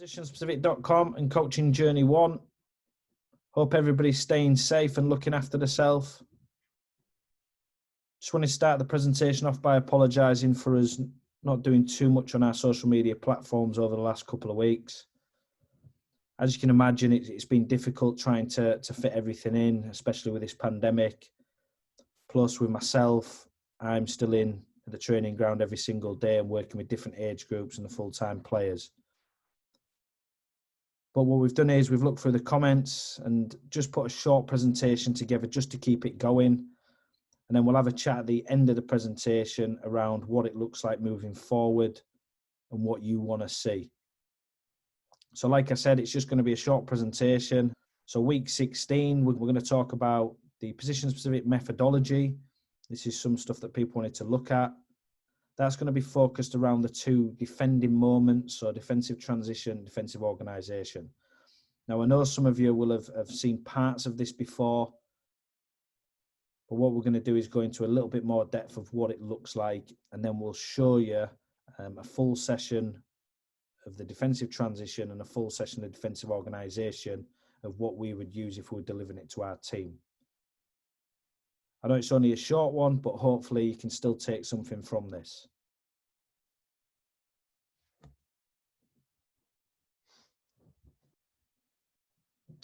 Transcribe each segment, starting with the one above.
Positionspecific.com and Coaching Journey 1. Hope everybody's staying safe and looking after themselves. Just want to start the presentation off by apologising for us not doing too much on our social media platforms over the last couple of weeks. As you can imagine, it's been difficult trying to fit everything in, especially with this pandemic. Plus, with myself, I'm still in the training ground every single day and working with different age groups and the full-time players. But what we've done is we've looked through the comments and just put a short presentation together just to keep it going. And then we'll have a chat at the end of the presentation around what it looks like moving forward and what you want to see. So like I said, it's just going to be a short presentation. So week 16, we're going to talk about the position-specific methodology. This is some stuff that people wanted to look at. That's going to be focused around the two defending moments, so defensive transition, defensive organisation. Now, I know some of you will have seen parts of this before, but what we're going to do is go into a little bit more depth of what it looks like, and then we'll show you a full session of the defensive transition and a full session of defensive organisation of what we would use if we were delivering it to our team. I know it's only a short one, but hopefully you can still take something from this.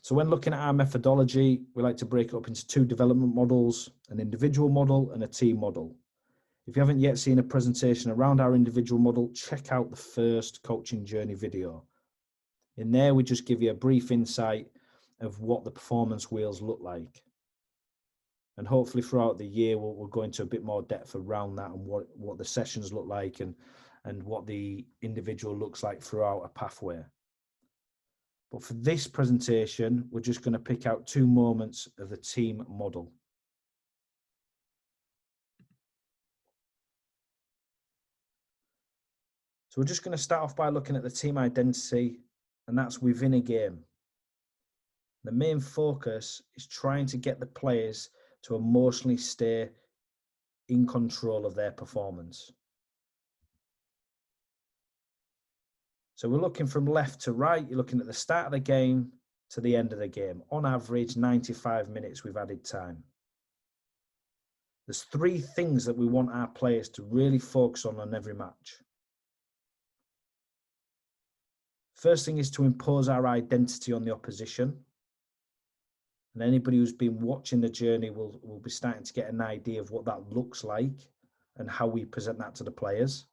So when looking at our methodology, we like to break it up into two development models, an individual model and a team model. If you haven't yet seen a presentation around our individual model, check out the first coaching journey video. In there, we just give you a brief insight of what the performance wheels look like. And hopefully throughout the year, we'll go into a bit more depth around that and what the sessions look like and what the individual looks like throughout a pathway. But for this presentation, we're just going to pick out two moments of the team model. So we're just going to start off by looking at the team identity, and that's within a game. The main focus is trying to get the players to emotionally stay in control of their performance. So we're looking from left to right. You're looking at the start of the game to the end of the game. On average, 95 minutes we've added time. There's three things that we want our players to really focus on every match. First thing is to impose our identity on the opposition. And anybody who's been watching the journey will be starting to get an idea of what that looks like and how we present that to the players.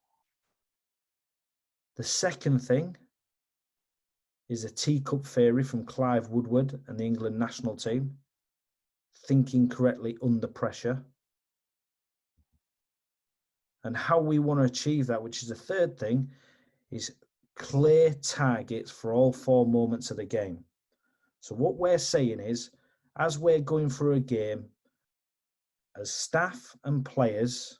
The second thing is a teacup theory from Clive Woodward and the England national team, thinking correctly under pressure. And how we want to achieve that, which is the third thing, is clear targets for all four moments of the game. So what we're saying is, as we're going through a game, as staff and players,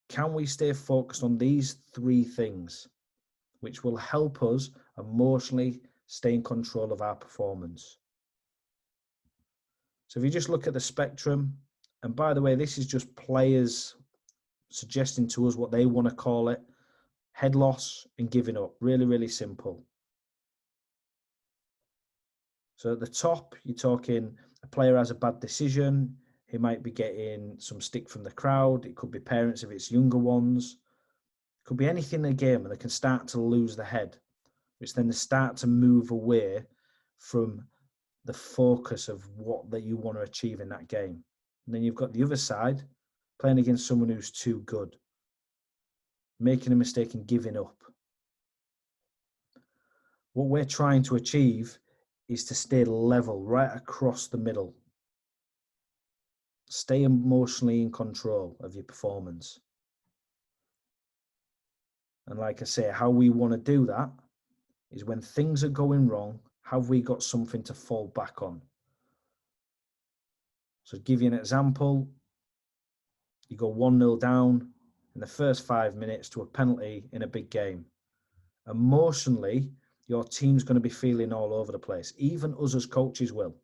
can we stay focused on these three things, which will help us emotionally stay in control of our performance? So if you just look at the spectrum, and by the way, this is just players suggesting to us what they want to call it: head loss and giving up. Really, really simple. So at the top, you're talking a player has a bad decision. He might be getting some stick from the crowd. It could be parents if it's younger ones. It could be anything in the game, and they can start to lose the head, which then they start to move away from the focus of what that you want to achieve in that game. And then you've got the other side, playing against someone who's too good, making a mistake and giving up. What we're trying to achieve is to stay level right across the middle. Stay emotionally in control of your performance. And like I say, how we want to do that is when things are going wrong, have we got something to fall back on? So to give you an example, you go 1-0 down in the first 5 minutes to a penalty in a big game. Emotionally, your team's going to be feeling all over the place. Even us as coaches will.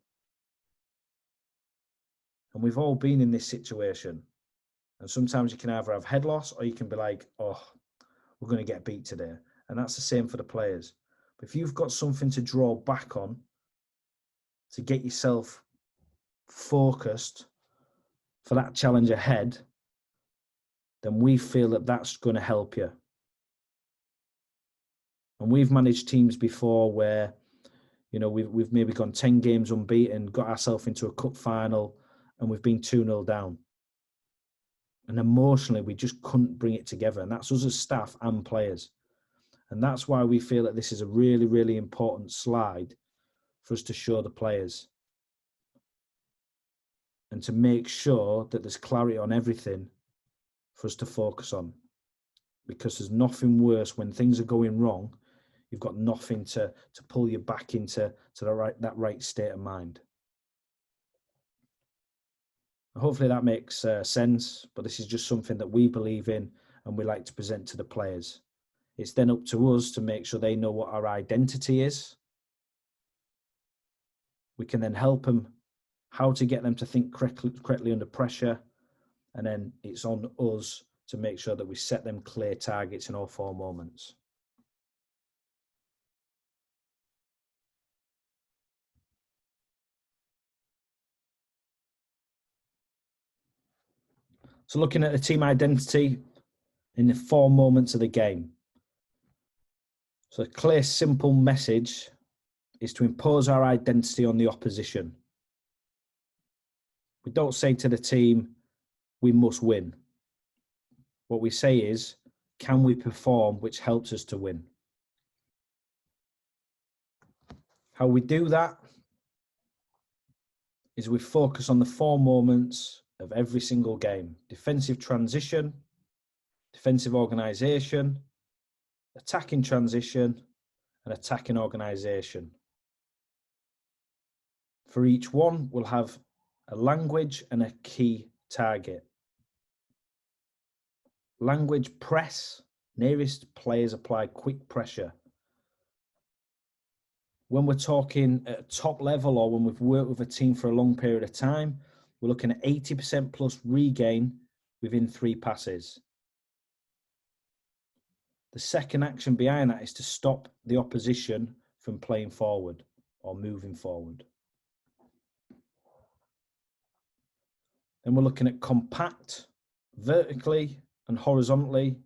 And we've all been in this situation. And sometimes you can either have head loss or you can be like, oh, we're going to get beat today. And that's the same for the players. But if you've got something to draw back on to get yourself focused for that challenge ahead, then we feel that that's going to help you. And we've managed teams before where, you know, we've maybe gone 10 games unbeaten, got ourselves into a cup final, and we've been 2-0 down. And emotionally, we just couldn't bring it together. And that's us as staff and players. And that's why we feel that this is a really, really important slide for us to show the players. And to make sure that there's clarity on everything for us to focus on. Because there's nothing worse when things are going wrong. You've got nothing to pull you back into that right state of mind. Hopefully that makes sense, but this is just something that we believe in and we like to present to the players. It's then up to us to make sure they know what our identity is. We can then help them how to get them to think correctly under pressure, and then it's on us to make sure that we set them clear targets in all 4 moments. So looking at the team identity in the 4 moments of the game. So a clear, simple message is to impose our identity on the opposition. We don't say to the team, we must win. What we say is, can we perform, which helps us to win? How we do that is we focus on the 4 moments of every single game. Defensive transition, defensive organisation, attacking transition, and attacking organisation. For each one, we'll have a language and a key target. Language: press, nearest players apply quick pressure. When we're talking at a top level or when we've worked with a team for a long period of time, we're looking at 80% plus regain within 3 passes. The second action behind that is to stop the opposition from playing forward or moving forward. Then we're looking at compact, vertically and horizontally,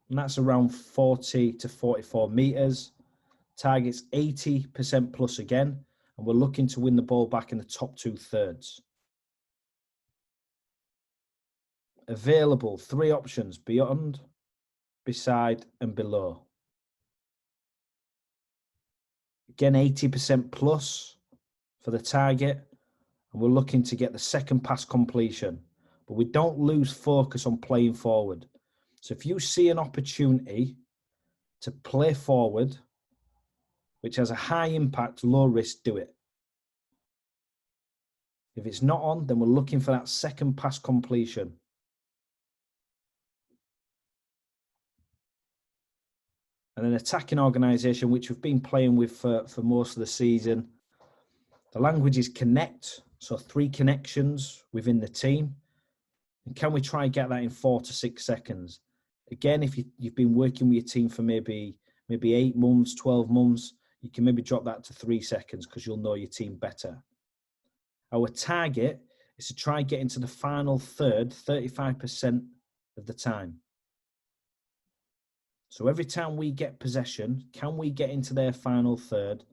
and that's around 40 to 44 meters. Targets 80% plus again, and we're looking to win the ball back in the top 2/3. Available 3 options: beyond, beside, and below. Again, 80% plus for the target, and we're looking to get the second pass completion, but we don't lose focus on playing forward. So if you see an opportunity to play forward, which has a high impact, low risk, do it. If it's not on, then we're looking for that second pass completion. And an attacking organisation, which we've been playing with for most of the season. The language is connect, so 3 connections within the team. And can we try and get that in 4 to 6 seconds? Again, if you've been working with your team for maybe 8 months, 12 months, you can maybe drop that to 3 seconds because you'll know your team better. Our target is to try and get into the final third 35% of the time. So every time we get possession, can we get into their final third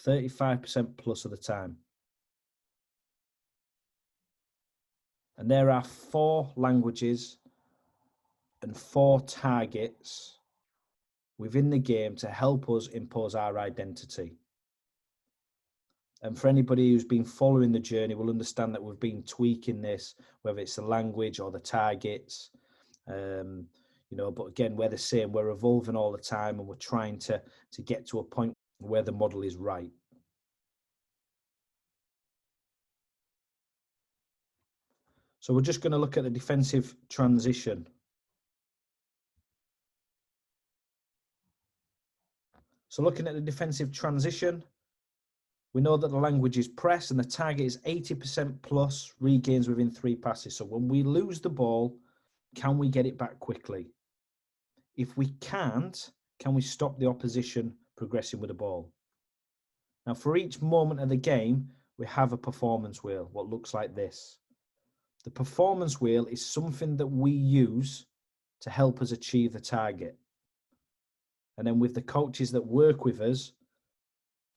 35% plus of the time? And there are 4 languages and 4 targets within the game to help us impose our identity. And for anybody who's been following the journey will understand that we've been tweaking this, whether it's the language or the targets. But again, we're the same. We're evolving all the time, and we're trying to get to a point where the model is right. So we're just going to look at the defensive transition. So looking at the defensive transition, we know that the language is press and the target is 80% plus regains within 3 passes. So when we lose the ball, can we get it back quickly? If we can't, can we stop the opposition progressing with the ball. Now, for each moment of the game, we have a performance wheel, what looks like this. The performance wheel is something that we use to help us achieve the target. And then with the coaches that work with us,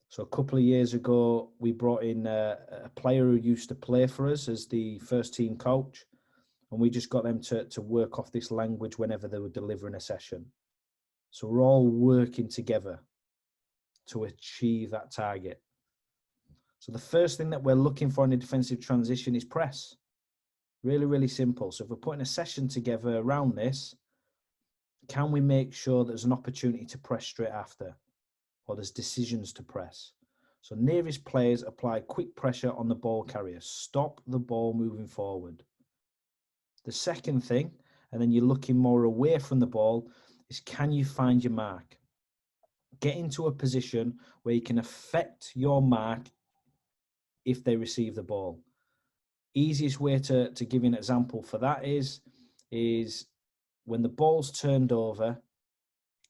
so a couple of years ago, we brought in a player who used to play for us as the first team coach. And we just got them to work off this language whenever they were delivering a session. So we're all working together to achieve that target. So the first thing that we're looking for in a defensive transition is press. Really, really simple. So if we're putting a session together around this, can we make sure there's an opportunity to press straight after? Or there's decisions to press. So nearest players apply quick pressure on the ball carrier. Stop the ball moving forward. The second thing, and then you're looking more away from the ball, is can you find your mark? Get into a position where you can affect your mark if they receive the ball. Easiest way to give you an example for that is when the ball's turned over,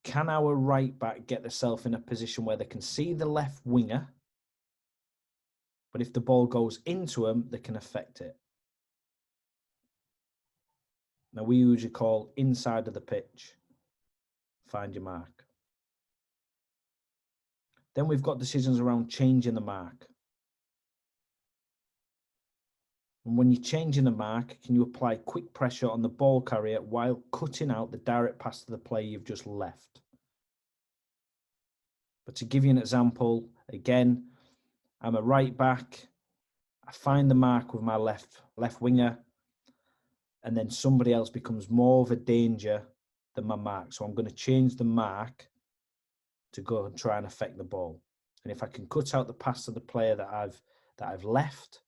can our right back get themselves in a position where they can see the left winger, but if the ball goes into them, they can affect it? Now, we usually call inside of the pitch, find your mark. Then we've got decisions around changing the mark. And when you're changing the mark, can you apply quick pressure on the ball carrier while cutting out the direct pass to the player you've just left? But to give you an example, again, I'm a right back. I find the mark with my left winger, and then somebody else becomes more of a danger than my mark. So I'm going to change the mark to go and try and affect the ball. And if I can cut out the pass to the player that I've left,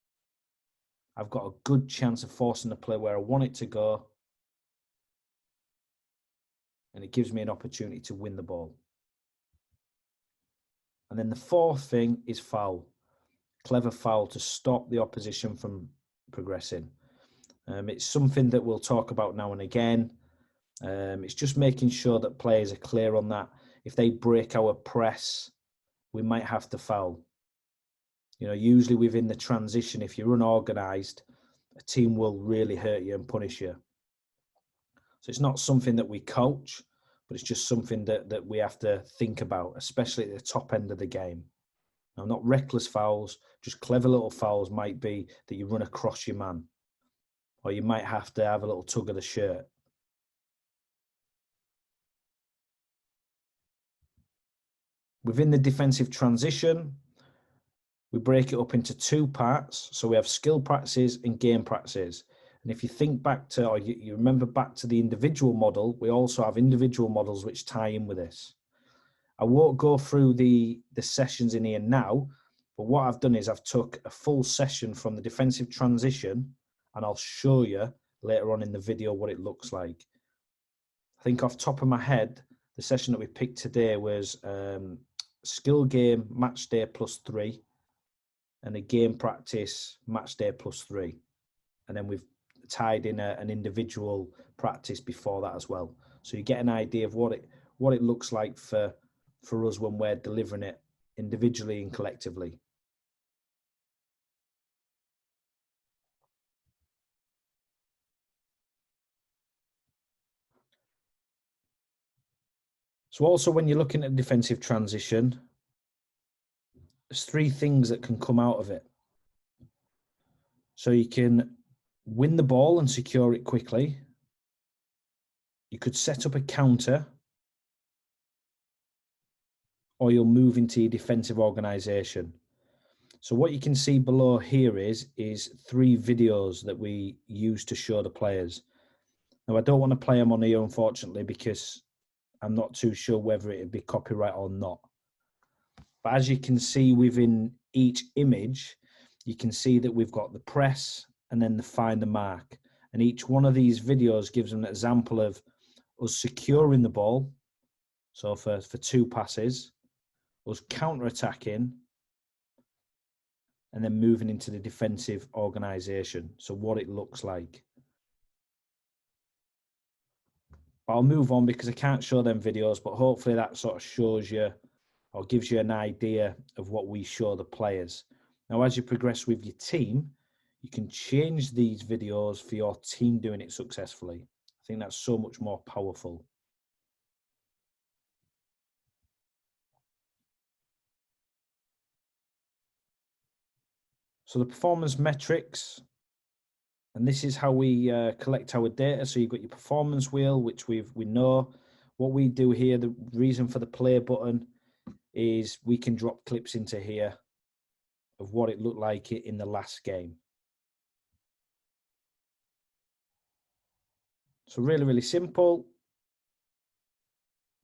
I've got a good chance of forcing the play where I want it to go. And it gives me an opportunity to win the ball. And then the fourth thing is foul. Clever foul to stop the opposition from progressing. It's something that we'll talk about now and again. It's just making sure that players are clear on that. If they break our press, we might have to foul. You know, usually within the transition, if you're unorganised, a team will really hurt you and punish you. So it's not something that we coach, but it's just something that we have to think about, especially at the top end of the game. Now, not reckless fouls, just clever little fouls might be that you run across your man, or you might have to have a little tug of the shirt. Within the defensive transition, we break it up into two parts. So we have skill practices and game practices. And if you think back to, or you remember back to the individual model, we also have individual models which tie in with this. I won't go through the sessions in here now, but what I've done is I've took a full session from the defensive transition, and I'll show you later on in the video what it looks like. I think off the top of my head, the session that we picked today was skill game match day +3 and a game practice match day +3. And then we've tied in an individual practice before that as well. So you get an idea of what it looks like for us when we're delivering it individually and collectively. So also when you're looking at defensive transition, there's three things that can come out of it. So you can win the ball and secure it quickly. You could set up a counter, or you'll move into your defensive organization. So what you can see below here is three videos that we use to show the players. Now, I don't want to play them on here, unfortunately, because I'm not too sure whether it'd be copyright or not. But as you can see within each image, you can see that we've got the press and then the find the mark. And each one of these videos gives an example of us securing the ball. So for two passes, us counter-attacking, and then moving into the defensive organisation. So what it looks like. But I'll move on because I can't show them videos, but hopefully that sort of shows you or gives you an idea of what we show the players. Now, as you progress with your team, you can change these videos for your team doing it successfully. I think that's so much more powerful. So the performance metrics, and this is how we collect our data. So you've got your performance wheel, which we know. What we do here, the reason for the play button is we can drop clips into here of what it looked like in the last game. So really, really simple.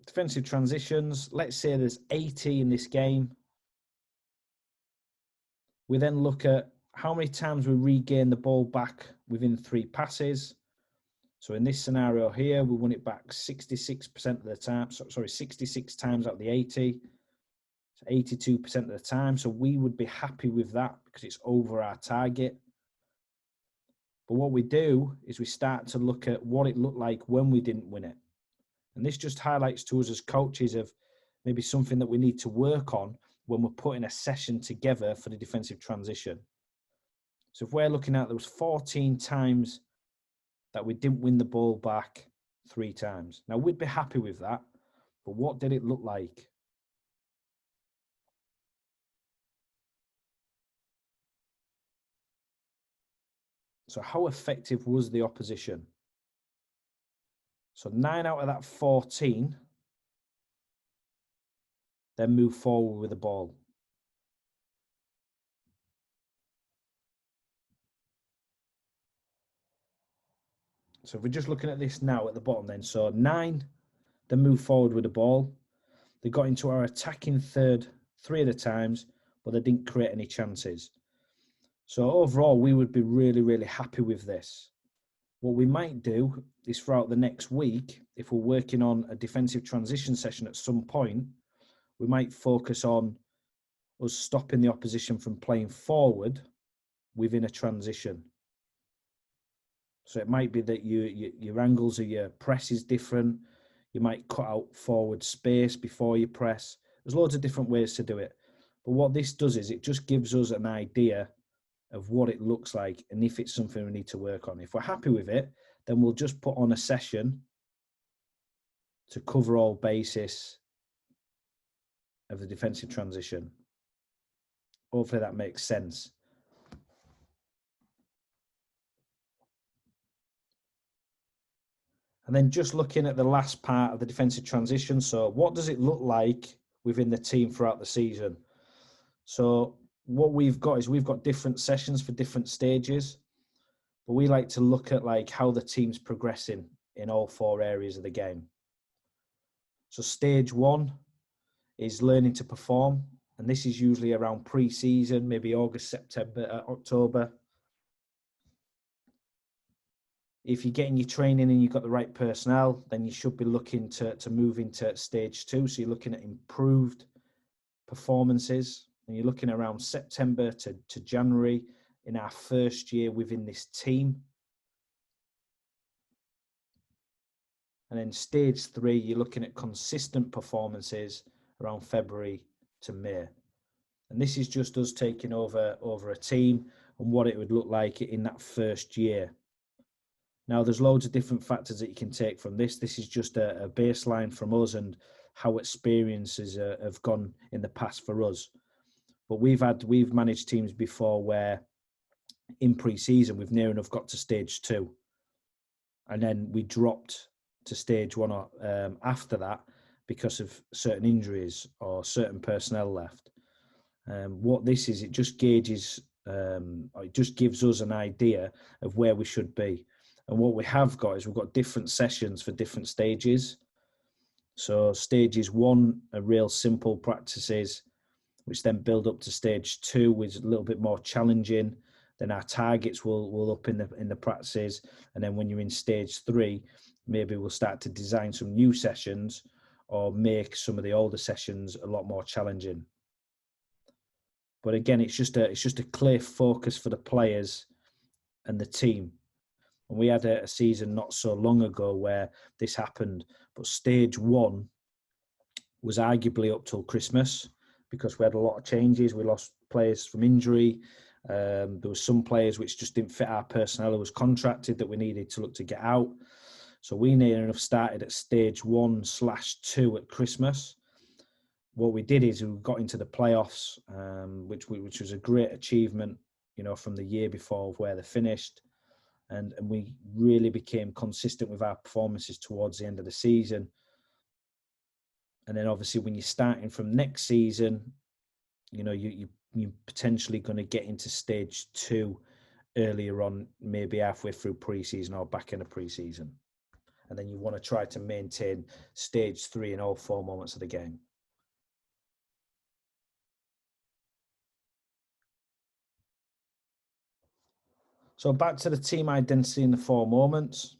Defensive transitions, let's say there's 80 in this game. We then look at how many times we regain the ball back within 3 passes. So in this scenario here, we won it back 66% of the time. Sorry, 66 times out of the 80. So 82% of the time. So we would be happy with that because it's over our target. But what we do is we start to look at what it looked like when we didn't win it. And this just highlights to us as coaches of maybe something that we need to work on when we're putting a session together for the defensive transition. So if we're looking at, there was 14 times that we didn't win the ball back 3 times. Now, we'd be happy with that, but what did it look like? So how effective was the opposition? So 9 out of that 14 then move forward with the ball. So if we're just looking at this now at the bottom then, so 9 then move forward with the ball. They got into our attacking third 3 of the times, but they didn't create any chances. So overall, we would be really, really happy with this. What we might do is throughout the next week, if we're working on a defensive transition session at some point, we might focus on us stopping the opposition from playing forward within a transition. So it might be that your angles of your press is different. You might cut out forward space before you press. There's loads of different ways to do it. But what this does is it just gives us an idea of what it looks like and if it's something we need to work on. If we're happy with it, then we'll just put on a session to cover all bases of the defensive transition. Hopefully that makes sense. And then just looking at the last part of the defensive transition. So what does it look like within the team throughout the season? So what we've got is we've got different sessions for different stages, but we like to look at like how the team's progressing in all 4 areas of the game. So stage 1 is learning to perform. And this is usually around pre-season, maybe August, September, October. If you're getting your training and you've got the right personnel, then you should be looking to move into stage 2. So you're looking at improved performances, and you're looking around September to January in our first year within this team. And then stage 3, you're looking at consistent performances around February to May. And this is just us taking over a team and what it would look like in that first year. Now, there's loads of different factors that you can take from this. This is just a baseline from us and how experiences have gone in the past for us. But we've managed teams before where in pre-season we've near enough got to stage 2, and then we dropped to stage 1 after that because of certain injuries or certain personnel left. What this is, it just gauges, it just gives us an idea of where we should be. And what we have got is we've got different sessions for different stages. So stages 1 are real simple practices, which then build up to stage 2, which is a little bit more challenging. Then our targets will up in the practices. And then when you're in stage 3, maybe we'll start to design some new sessions or make some of the older sessions a lot more challenging. But again, it's just a clear focus for the players and the team. And we had a season not so long ago where this happened. But stage 1 was arguably up till Christmas, because we had a lot of changes. We lost players from injury. There were some players which just didn't fit our personnel who was contracted that we needed to look to get out. So we near enough started at stage 1/2 at Christmas. What we did is we got into the playoffs, which was a great achievement, from the year before of where they finished. And we really became consistent with our performances towards the end of the season. And then obviously when you're starting from next season, you're potentially going to get into stage 2 earlier on, maybe halfway through pre-season or back end of pre-season. And then you want to try to maintain stage 3 in all 4 moments of the game. So back to the team identity in the 4 moments.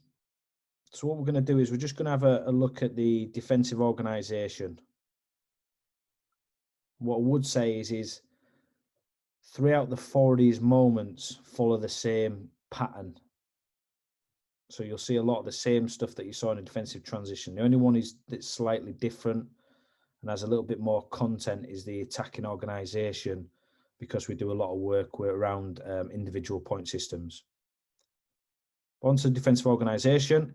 So what we're going to do is we're just going to have a look at the defensive organisation. What I would say is throughout the 4 of these moments follow the same pattern. So you'll see a lot of the same stuff that you saw in a defensive transition. The only one that's slightly different and has a little bit more content is the attacking organisation, because we do a lot of work around individual point systems. On to the defensive organisation.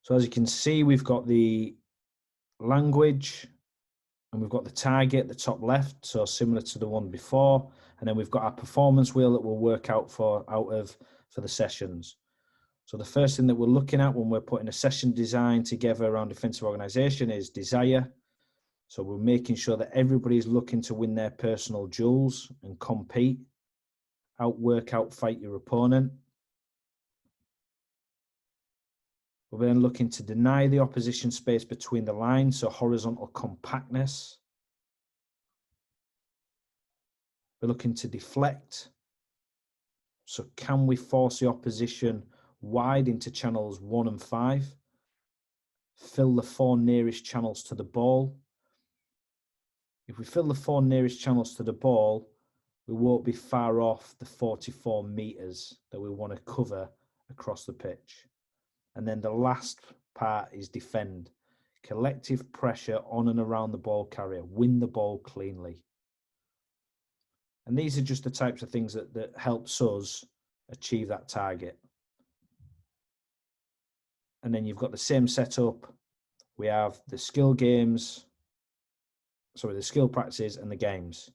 So as you can see, we've got the language and we've got the target, the top left, so similar to the one before. And then we've got our performance wheel that we'll work out for the sessions. So the first thing that we're looking at when we're putting a session design together around defensive organisation is desire. So we're making sure that everybody's looking to win their personal duels and compete, outfight your opponent. We're then looking to deny the opposition space between the lines, so horizontal compactness. We're looking to deflect. So can we force the opposition wide into channels 1 and 5? Fill the 4 nearest channels to the ball. If we fill the 4 nearest channels to the ball, we won't be far off the 44 meters that we want to cover across the pitch. And then the last part is defend. Collective pressure on and around the ball carrier. Win the ball cleanly. And these are just the types of things that helps us achieve that target. And then you've got the same setup. We have the skill practices and the games.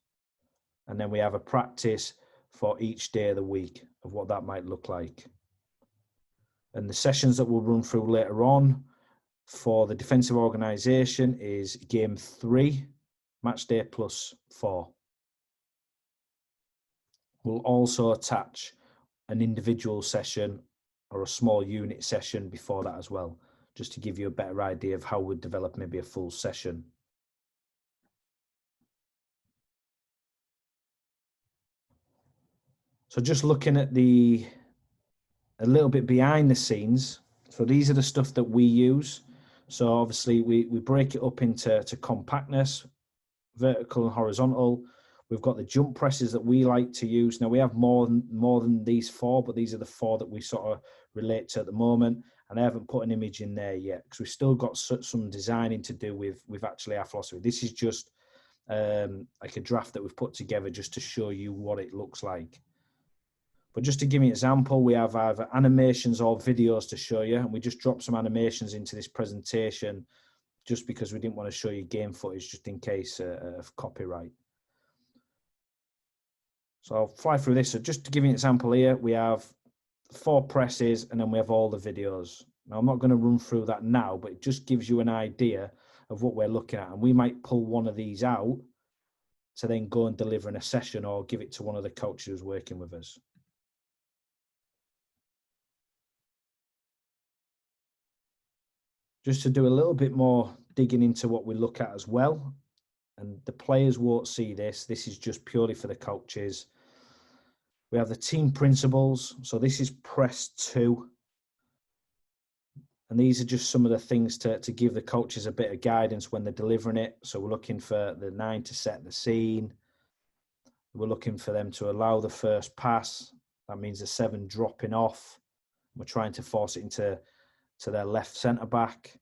And then we have a practice for each day of the week of what that might look like. And the sessions that we'll run through later on for the defensive organisation is game 3, match day +4. We'll also attach an individual session or a small unit session before that as well, just to give you a better idea of how we'd develop maybe a full session. So just looking at a little bit behind the scenes. So these are the stuff that we use. So obviously we break it up into compactness, vertical and horizontal. We've got the jump presses that we like to use. Now we have more than these 4, but these are the 4 that we sort of relate to at the moment. And I haven't put an image in there yet because we've still got some designing to do with actually our philosophy. This is just like a draft that we've put together just to show you what it looks like. But just to give you an example, we have either animations or videos to show you, and we just dropped some animations into this presentation just because we didn't want to show you game footage just in case of copyright. So I'll fly through this. So just to give you an example here, we have 4 presses and then we have all the videos. Now I'm not going to run through that now, but it just gives you an idea of what we're looking at. And we might pull one of these out to then go and deliver in a session or give it to one of the coaches who's working with us. Just to do a little bit more digging into what we look at as well. And the players won't see this. This is just purely for the coaches. We have the team principles. So this is press 2. And these are just some of the things to give the coaches a bit of guidance when they're delivering it. So we're looking for the 9 to set the scene. We're looking for them to allow the first pass. That means the 7 dropping off. We're trying to force it into their left centre back.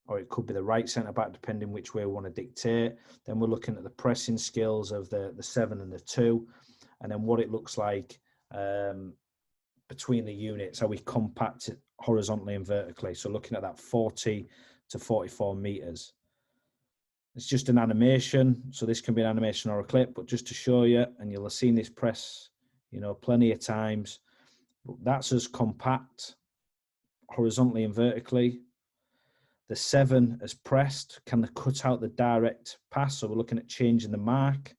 or it could be the right centre-back, depending which way we want to dictate. Then we're looking at the pressing skills of the 7 and the 2, and then what it looks like between the units, how we compact it horizontally and vertically. So looking at that 40 to 44 metres. It's just an animation, so this can be an animation or a clip, but just to show you, and you'll have seen this press, plenty of times. But that's as compact horizontally and vertically. The 7 is pressed. Can they cut out the direct pass? So we're looking at changing the mark,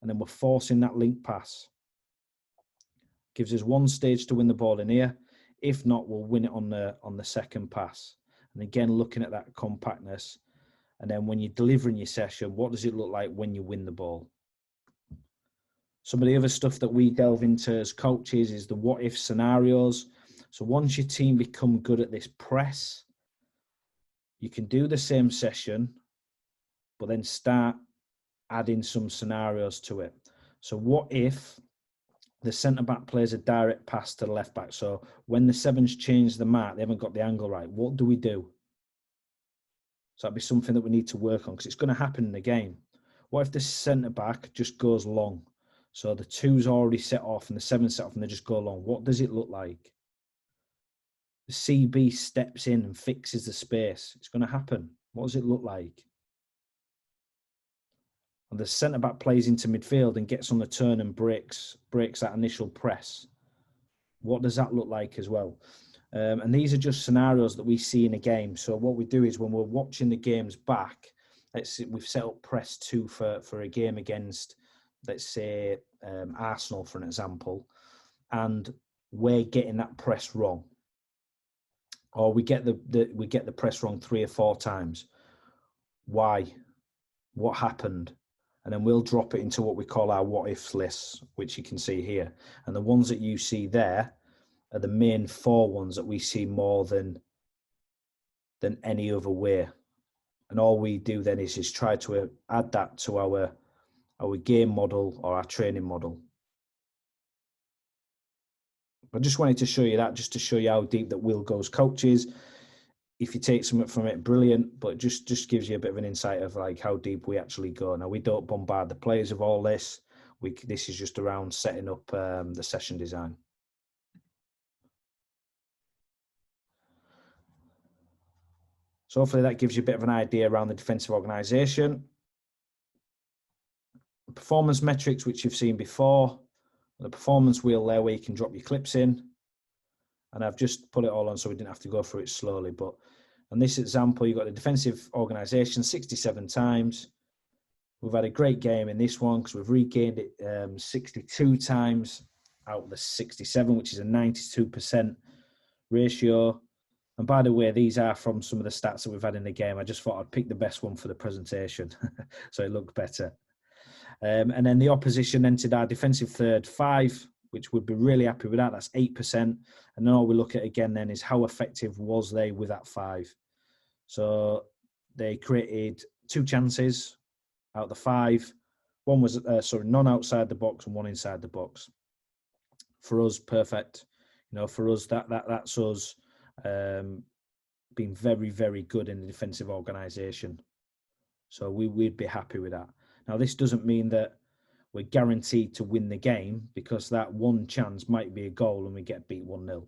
and then we're forcing that link pass. Gives us one stage to win the ball in here. If not, we'll win it on the second pass. And again, looking at that compactness. And then when you're delivering your session, what does it look like when you win the ball? Some of the other stuff that we delve into as coaches is the what-if scenarios. So once your team become good at this press, you can do the same session, but then start adding some scenarios to it. So what if the centre-back plays a direct pass to the left-back? So when the 7's change the mark, they haven't got the angle right. What do we do? So that'd be something that we need to work on, because it's going to happen in the game. What if the centre-back just goes long? So the 2's already set off and the 7's set off and they just go long. What does it look like? The CB steps in and fixes the space. It's going to happen. What does it look like? And the centre-back plays into midfield and gets on the turn and breaks that initial press. What does that look like as well? And these are just scenarios that we see in a game. So what we do is when we're watching the games back, we've set up press 2 for a game against, let's say, Arsenal, for an example, and we're getting that press wrong, or we get the press wrong 3 or 4 times. Why? What happened? And then we'll drop it into what we call our what ifs lists, which you can see here. And the ones that you see there are the main 4 ones that we see more than any other way. And all we do then is try to add that to our game model or our training model. I just wanted to show you that, just to show you how deep that Will goes coaches. If you take something from it, brilliant, but just gives you a bit of an insight of like how deep we actually go. Now, we don't bombard the players of all this. This is just around setting up the session design. So hopefully that gives you a bit of an idea around the defensive organisation. Performance metrics, which you've seen before. The performance wheel there where you can drop your clips in. And I've just put it all on so we didn't have to go through it slowly. But on this example, you've got the defensive organisation 67 times. We've had a great game in this one because we've regained it 62 times out of the 67, which is a 92% ratio. And by the way, these are from some of the stats that we've had in the game. I just thought I'd pick the best one for the presentation so it looked better. And then the opposition entered our defensive third 5, which would be really happy with that. That's 8%. And then all we look at again then is how effective was they with that 5. So they created 2 chances out of the 5. One was none outside the box and 1 inside the box. For us, perfect. For us, that's us being very, very good in the defensive organisation. So we'd be happy with that. Now, this doesn't mean that we're guaranteed to win the game, because that one chance might be a goal and we get beat 1-0.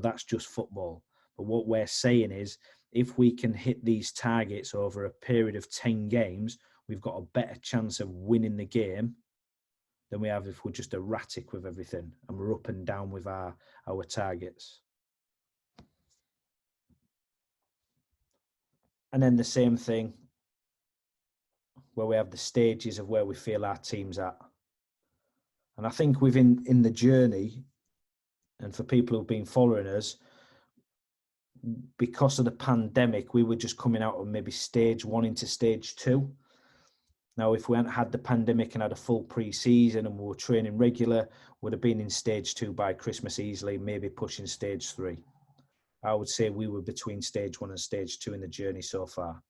That's just football. But what we're saying is, if we can hit these targets over a period of 10 games, we've got a better chance of winning the game than we have if we're just erratic with everything and we're up and down with our targets. And then the same thing where we have the stages of where we feel our team's at. And I think in the journey, and for people who've been following us, because of the pandemic, we were just coming out of maybe stage 1 into stage 2. Now, if we hadn't had the pandemic and had a full pre-season and we were training regular, would have been in stage 2 by Christmas easily, maybe pushing stage 3. I would say we were between stage 1 and stage 2 in the journey so far.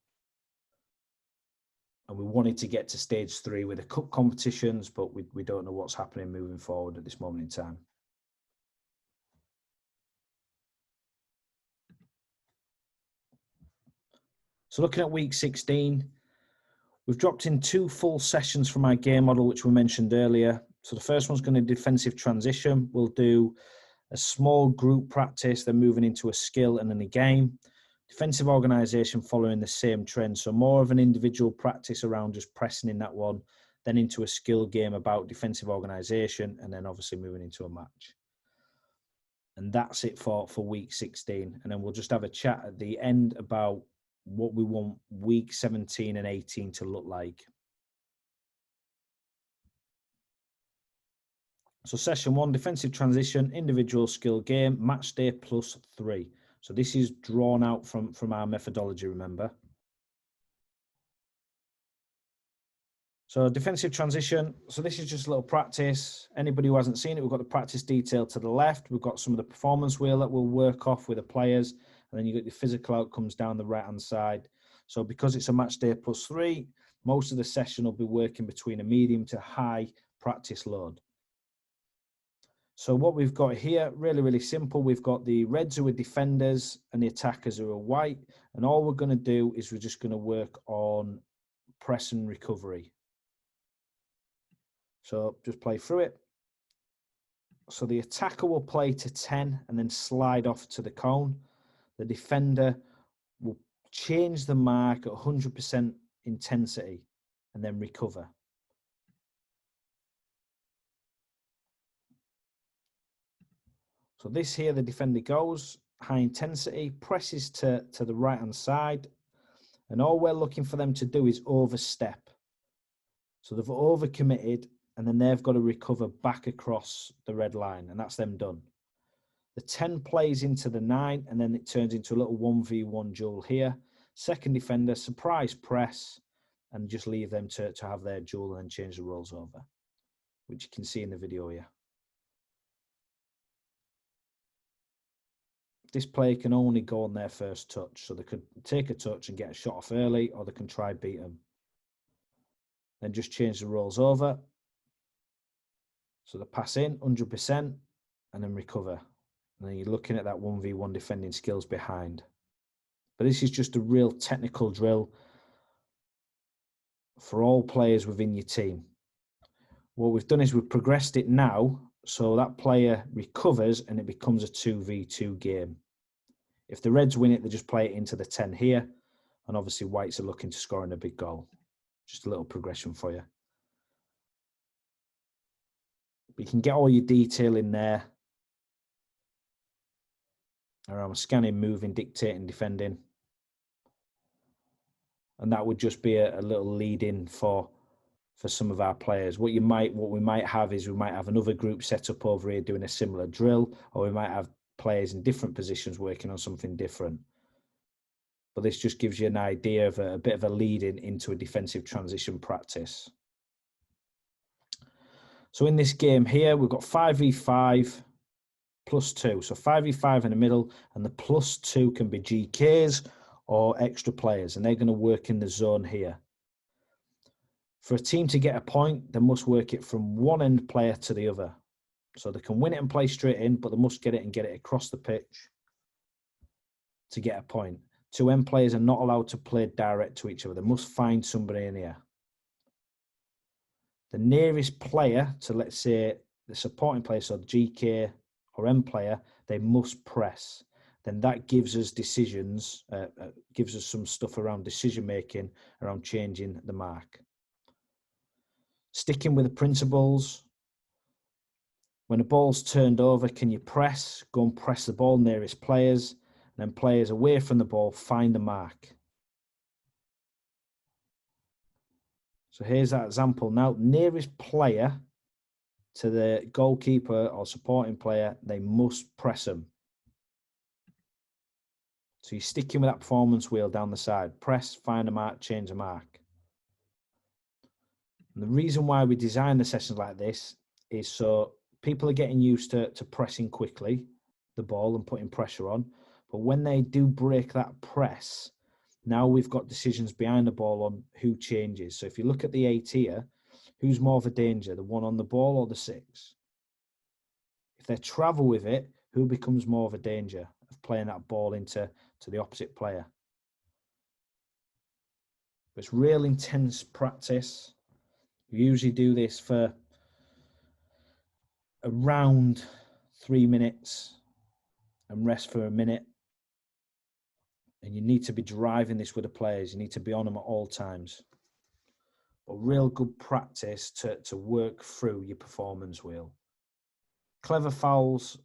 And we wanted to get to stage 3 with the cup competitions, but we don't know what's happening moving forward at this moment in time. So looking at week 16, we've dropped in 2 full sessions from our game model, which we mentioned earlier. So the first one's going to be defensive transition. We'll do a small group practice, then moving into a skill and then a game. Defensive organisation following the same trend. So more of an individual practice around just pressing in that one, then into a skill game about defensive organisation, and then obviously moving into a match. And that's it for week 16. And then we'll just have a chat at the end about what we want week 17 and 18 to look like. So session 1, defensive transition, individual skill game, match day +3. So this is drawn out from our methodology, remember. So defensive transition, so this is just a little practice. Anybody who hasn't seen it, we've got the practice detail to the left. We've got some of the performance wheel that we'll work off with the players. And then you've got your physical outcomes down the right-hand side. So because it's a match day +3, most of the session will be working between a medium to high practice load. So what we've got here, really, really simple. We've got the reds who are defenders and the attackers who are white. And all we're going to do is we're just going to work on press and recovery. So just play through it. So the attacker will play to 10 and then slide off to the cone. The defender will change the mark at 100% intensity and then recover. So this here, the defender goes, high intensity, presses to the right-hand side, and all we're looking for them to do is overstep. So they've overcommitted, and then they've got to recover back across the red line, and that's them done. The 10 plays into the 9, and then it turns into a little 1v1 duel here. Second defender, surprise press, and just leave them to have their duel and then change the roles over, which you can see in the video here. This player can only go on their first touch, so they could take a touch and get a shot off early, or they can try beat them. Then just change the roles over. So they pass in 100% and then recover. And then you're looking at that 1v1 defending skills behind. But this is just a real technical drill for all players within your team. What we've done is we've progressed it now, so that player recovers and it becomes a 2v2 game. If the Reds win it, they just play it into the 10 here. And obviously whites are looking to score in a big goal. Just a little progression for you. But you can get all your detail in there around scanning, moving, dictating, defending. And that would just be a little lead in for some of our players. What we might have is we might have another group set up over here doing a similar drill, or we might have players in different positions working on something different. But this just gives you an idea of a bit of a lead in into a defensive transition practice. So in this game here, we've got 5v5 +2. So 5v5 in the middle, and the +2 can be GKs or extra players, and they're going to work in the zone here. For a team to get a point, they must work it from one end player to the other. So they can win it and play straight in, but they must get it and get it across the pitch to get a point. Two end players are not allowed to play direct to each other. They must find somebody in here. The nearest player to, let's say, the supporting player, so the GK or end player, they must press. Then that gives us decisions, gives us some stuff around decision making, around changing the mark. Sticking with the principles. When the ball's turned over, can you press? Go and press the ball nearest players. And then players away from the ball, find the mark. So here's that example. Now, nearest player to the goalkeeper or supporting player, they must press them. So you're sticking with that performance wheel down the side. Press, find a mark, change a mark. And the reason why we design the sessions like this is so people are getting used to pressing quickly the ball and putting pressure on. But when they do break that press, now we've got decisions behind the ball on who changes. So if you look at the 8 here, who's more of a danger, the one on the ball or the 6? If they travel with it, who becomes more of a danger of playing that ball into the opposite player? It's real intense practice. We usually do this for around 3 minutes and rest for a minute. And you need to be driving this with the players. You need to be on them at all times. But real good practice to work through your performance wheel. Clever fouls,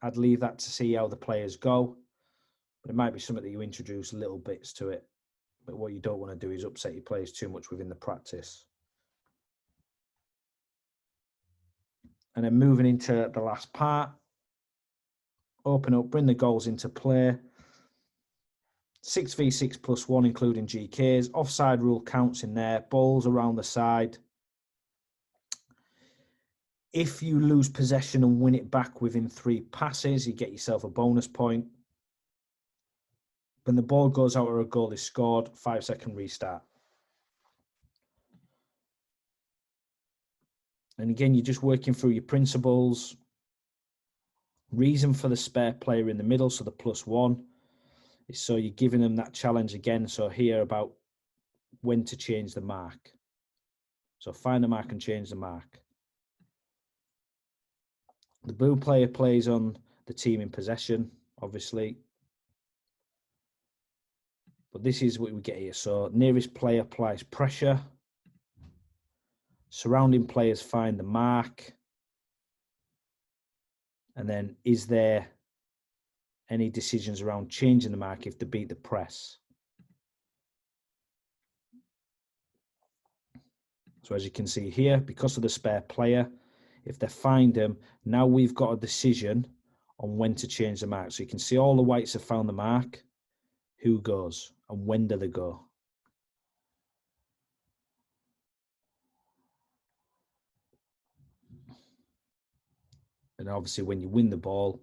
I'd leave that to see how the players go. But it might be something that you introduce little bits to it. But what you don't want to do is upset your players too much within the practice. And then moving into the last part, open up, bring the goals into play. 6v6 plus 1, including GKs. Offside rule counts in there. Balls around the side. If you lose possession and win it back within 3 passes, you get yourself a bonus point. When the ball goes out or a goal is scored, 5-second restart. And again, you're just working through your principles. Reason for the spare player in the middle, so the +1, is so you're giving them that challenge again. So here about when to change the mark. So find the mark and change the mark. The blue player plays on the team in possession, obviously. But this is what we get here. So nearest player applies pressure. Surrounding players find the mark. And then is there any decisions around changing the mark if they beat the press? So as you can see here, because of the spare player, if they find them, now we've got a decision on when to change the mark. So you can see all the whites have found the mark, who goes, and when do they go. And obviously when you win the ball,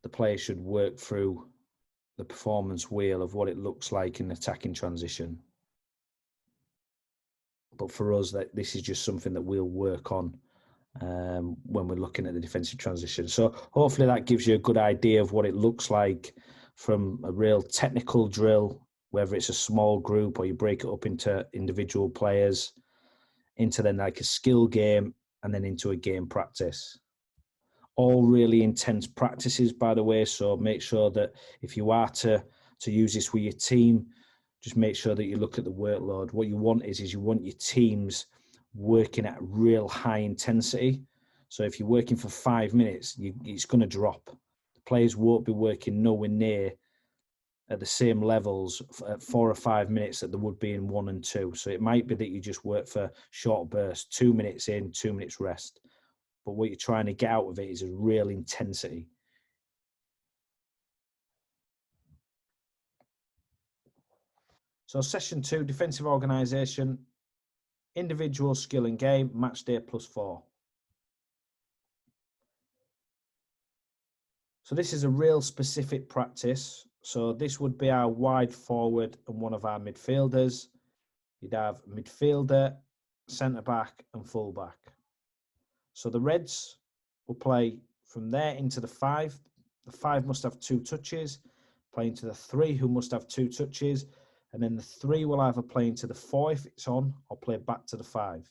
the player should work through the performance wheel of what it looks like in attacking transition. But for us, this is just something that we'll work on when we're looking at the defensive transition. So hopefully that gives you a good idea of what it looks like from a real technical drill, whether it's a small group or you break it up into individual players, into then like a skill game, and then into a game practice. All really intense practices, by the way. So make sure that if you are to use this with your team, just make sure that you look at the workload. What you want is you want your teams working at real high intensity. So if you're working for 5 minutes, it's going to drop. The players won't be working nowhere near at the same levels at 4 or 5 minutes that they would be in 1 and 2. So it might be that you just work for short bursts, 2 minutes in, 2 minutes rest. But what you're trying to get out of it is a real intensity. So session 2, defensive organisation, individual skill and game, match day +4. So this is a real specific practice. So this would be our wide forward and one of our midfielders. You'd have midfielder, centre back and full back. So the Reds will play from there into the 5. The 5 must have 2 touches, play into the 3 who must have 2 touches, and then the 3 will either play into the 4 if it's on or play back to the 5.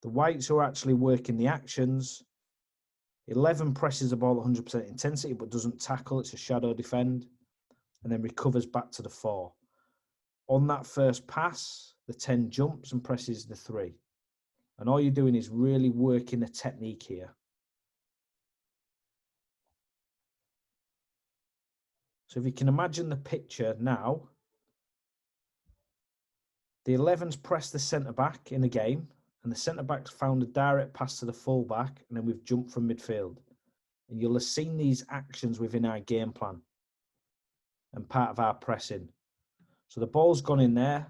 The whites who are actually working the actions, 11 presses the ball at 100% intensity but doesn't tackle, it's a shadow defend, and then recovers back to the 4. On that first pass, the 10 jumps and presses the 3. And all you're doing is really working the technique here. So if you can imagine the picture now, the 11's pressed the centre-back in the game, and the centre-back's found a direct pass to the full-back, and then we've jumped from midfield. And you'll have seen these actions within our game plan and part of our pressing. So the ball's gone in there,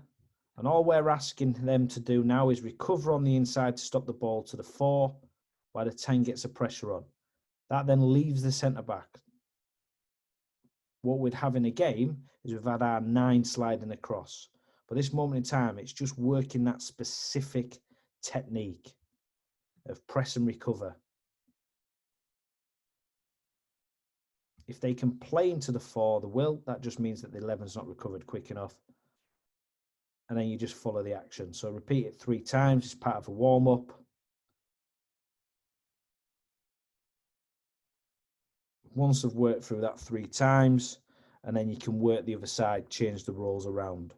and all we're asking them to do now is recover on the inside to stop the ball to the 4, while the 10 gets a pressure on. That then leaves the centre-back. What we'd have in a game is we've had our 9 sliding across. But this moment in time, it's just working that specific technique of press and recover. If they can play into the 4, they will. That just means that the 11's not recovered quick enough. and then you just follow the action. So repeat it 3 times. It's part of a warm-up. Once I've worked through that 3 times, and then you can work the other side, change the roles around.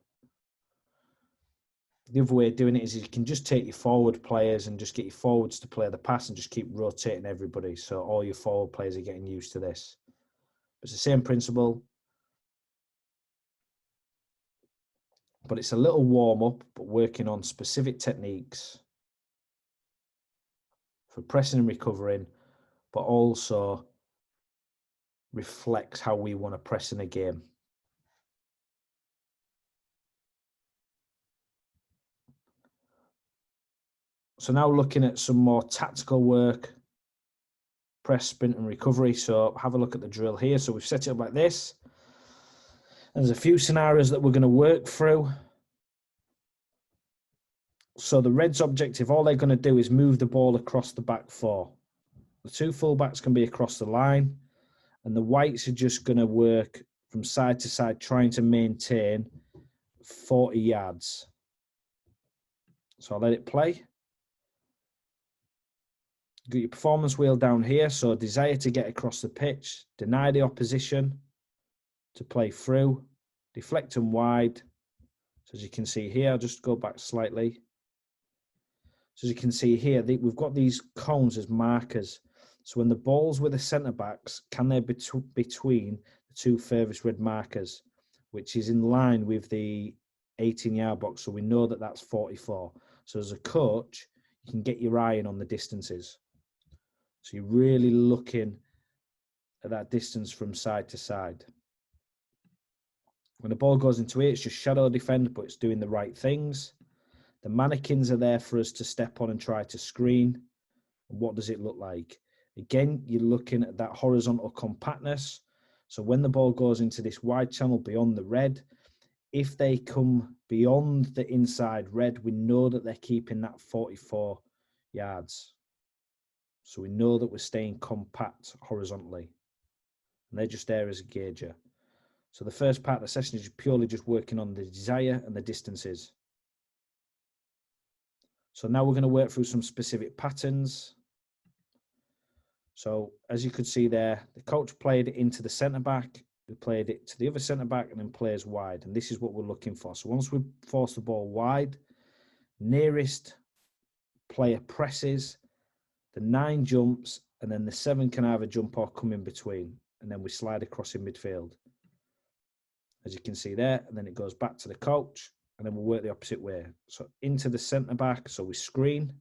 The other way of doing it is you can just take your forward players and just get your forwards to play the pass and just keep rotating everybody. So all your forward players are getting used to this. It's the same principle, but it's a little warm-up, but working on specific techniques for pressing and recovering, but also reflects how we want to press in a game. So now looking at some more tactical work, press, sprint and recovery. So have a look at the drill here. So we've set it up like this. And there's a few scenarios that we're going to work through. So the Reds' objective, all they're going to do is move the ball across the back 4. The 2 fullbacks can be across the line, and the Whites are just going to work from side to side, trying to maintain 40 yards. So I'll let it play. Got your performance wheel down here, so desire to get across the pitch, deny the opposition to play through, deflect and wide. So as you can see here, I'll just go back slightly. So as you can see here, we've got these cones as markers. So when the ball's with the centre-backs, can they be between the 2 furthest red markers, which is in line with the 18-yard box. So we know that that's 44. So as a coach, you can get your eye in on the distances. So you're really looking at that distance from side to side. When the ball goes into it, it's just shadow defend, but it's doing the right things. The mannequins are there for us to step on and try to screen. And what does it look like? Again, you're looking at that horizontal compactness. So when the ball goes into this wide channel beyond the red, if they come beyond the inside red, we know that they're keeping that 44 yards. So we know that we're staying compact horizontally. And they're just there as a gauger. So the first part of the session is purely just working on the desire and the distances. So now we're going to work through some specific patterns. So as you could see there, the coach played it into the centre-back, we played it to the other centre-back and then plays wide. And this is what we're looking for. So once we force the ball wide, nearest player presses, the 9 jumps, and then the 7 can either jump or come in between. And then we slide across in midfield. As you can see there, and then it goes back to the coach, and then we'll work the opposite way. So into the centre-back, so we screen.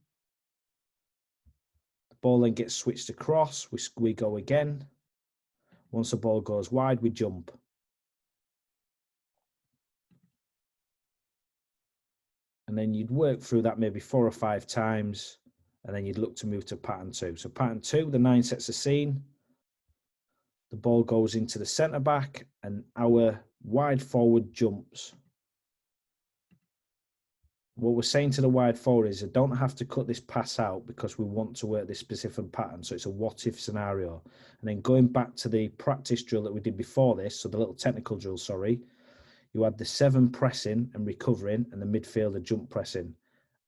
The ball then gets switched across, we go again. Once the ball goes wide, we jump. And then you'd work through that maybe 4 or 5 times, and then you'd look to move to pattern 2. So pattern 2, the 9 sets the scene. The ball goes into the centre-back, and our wide forward jumps. What we're saying to the wide forward is I don't have to cut this pass out because we want to work this specific pattern. So it's a what-if scenario. And then going back to the practice drill that we did before this, so the little technical drill, sorry, you had the 7 pressing and recovering and the midfielder jump pressing.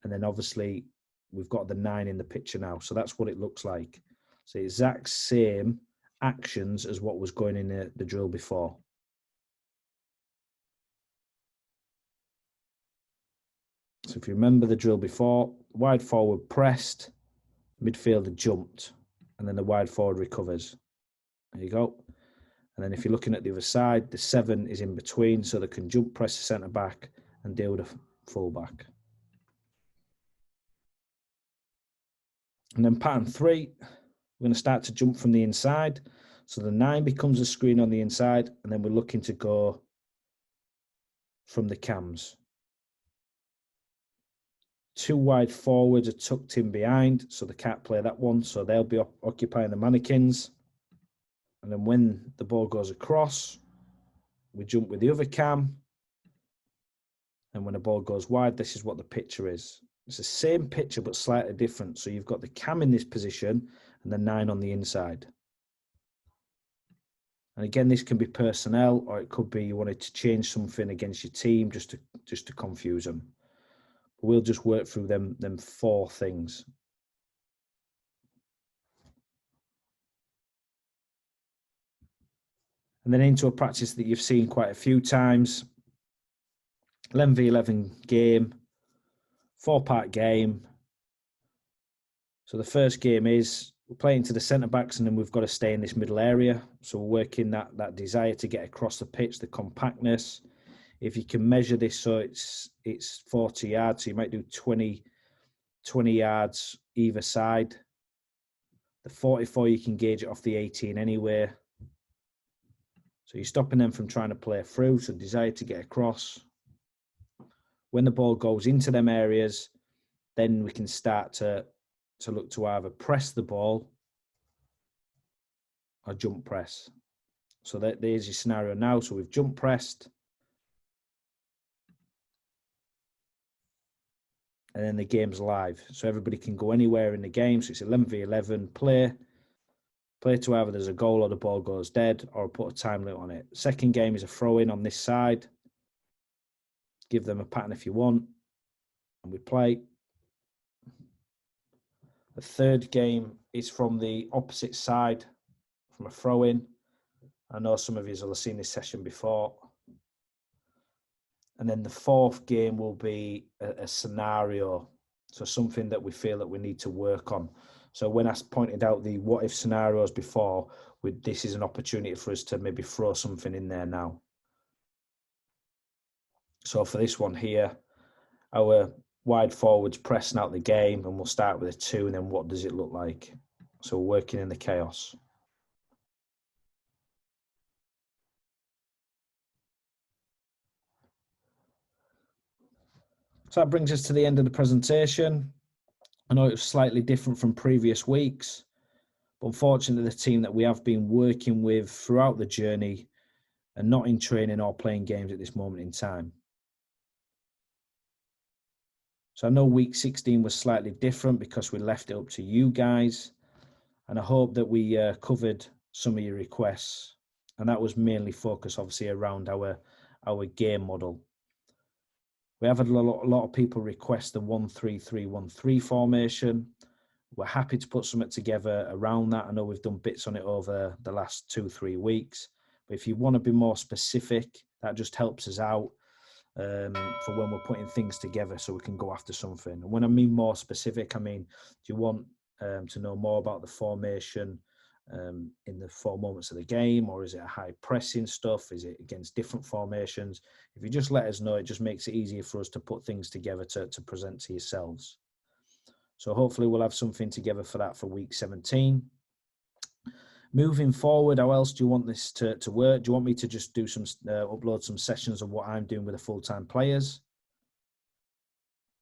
And then obviously we've got the 9 in the picture now. So that's what it looks like. So the exact same actions as what was going in the drill before. So if you remember the drill before, wide forward pressed, midfielder jumped, and then the wide forward recovers. There you go. And then if you're looking at the other side, the 7 is in between, so they can jump press the centre back and deal with a full back. And then pattern 3, we're going to start to jump from the inside. So the 9 becomes a screen on the inside, and then we're looking to go from the cams. 2 wide forwards are tucked in behind, so they can't play that one. So they'll be occupying the mannequins. And then when the ball goes across, we jump with the other cam. And when the ball goes wide, this is what the picture is. It's the same picture, but slightly different. So you've got the cam in this position and the 9 on the inside. And again, this can be personnel, or it could be you wanted to change something against your team just to confuse them. But we'll just work through them 4 things. And then into a practice that you've seen quite a few times, 11v11 game, 4-part game. So the first game is we're playing to the centre backs, and then we've got to stay in this middle area. So we're working that desire to get across the pitch, the compactness. If you can measure this, so it's 40 yards, so you might do 20 yards either side. The 44, you can gauge it off the 18 anyway. So you're stopping them from trying to play through, so desire to get across. When the ball goes into them areas, then we can start to look to either press the ball or jump press. So there's your scenario now. So we've jump pressed. And then the game's live. So everybody can go anywhere in the game. So it's 11v11, play to either there's a goal or the ball goes dead, or put a time limit on it. Second game is a throw-in on this side. Give them a pattern if you want. And we play. The third game is from the opposite side, from a throw-in. I know some of you will have seen this session before. And then the fourth game will be a scenario. So something that we feel that we need to work on. So when I pointed out the what if scenarios before, this is an opportunity for us to maybe throw something in there now. So for this one here, our wide forwards pressing out the game, and we'll start with a 2, and then what does it look like? So we're working in the chaos. So that brings us to the end of the presentation. I know it was slightly different from previous weeks, but unfortunately the team that we have been working with throughout the journey are not in training or playing games at this moment in time. So I know week 16 was slightly different because we left it up to you guys, and I hope that we covered some of your requests, and that was mainly focused obviously around our game model. We have had a lot of people request the 1-3-3-1-3 formation. We're happy to put something together around that. I know we've done bits on it over the last 2-3 weeks, but if you want to be more specific, that just helps us out for when we're putting things together so we can go after something. And when I mean more specific, I mean, do you want to know more about the formation in the 4 moments of the game, or is it a high pressing stuff? Is it against different formations? If you just let us know, it just makes it easier for us to put things together to present to yourselves. So hopefully we'll have something together for that for week 17. Moving forward, how else do you want this to work? Do you want me to just do some upload some sessions of what I'm doing with the full-time players?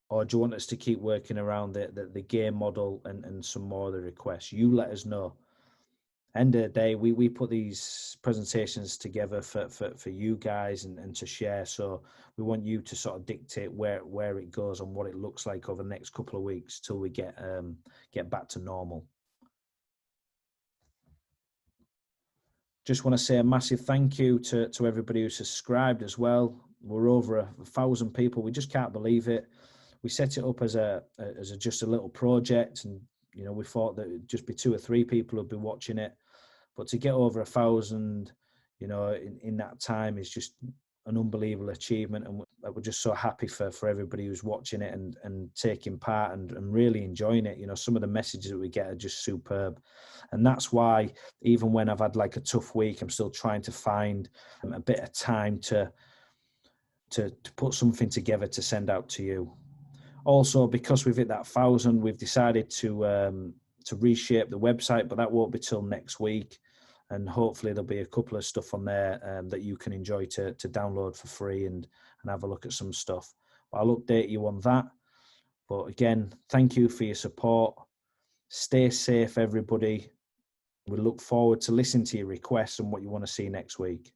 Or do you want us to keep working around the game model and some more of the requests? You let us know. End of the day, we put these presentations together for you guys and to share. So we want you to sort of dictate where it goes and what it looks like over the next couple of weeks till we get back to normal. Just want to say a massive thank you to everybody who subscribed as well. We're over 1,000 people. We just can't believe it. We set it up as just a little project, and we thought that it'd just be 2 or 3 people who'd be watching it. But to get over 1,000, in that time is just an unbelievable achievement. And we're just so happy for everybody who's watching it and taking part and really enjoying it. Some of the messages that we get are just superb. And that's why even when I've had like a tough week, I'm still trying to find a bit of time to put something together to send out to you. Also, because we've hit that 1,000, we've decided to reshape the website, but that won't be till next week. And hopefully there'll be a couple of stuff on there that you can enjoy to download for free and have a look at some stuff. But I'll update you on that. But again, thank you for your support. Stay safe, everybody. We look forward to listening to your requests and what you want to see next week.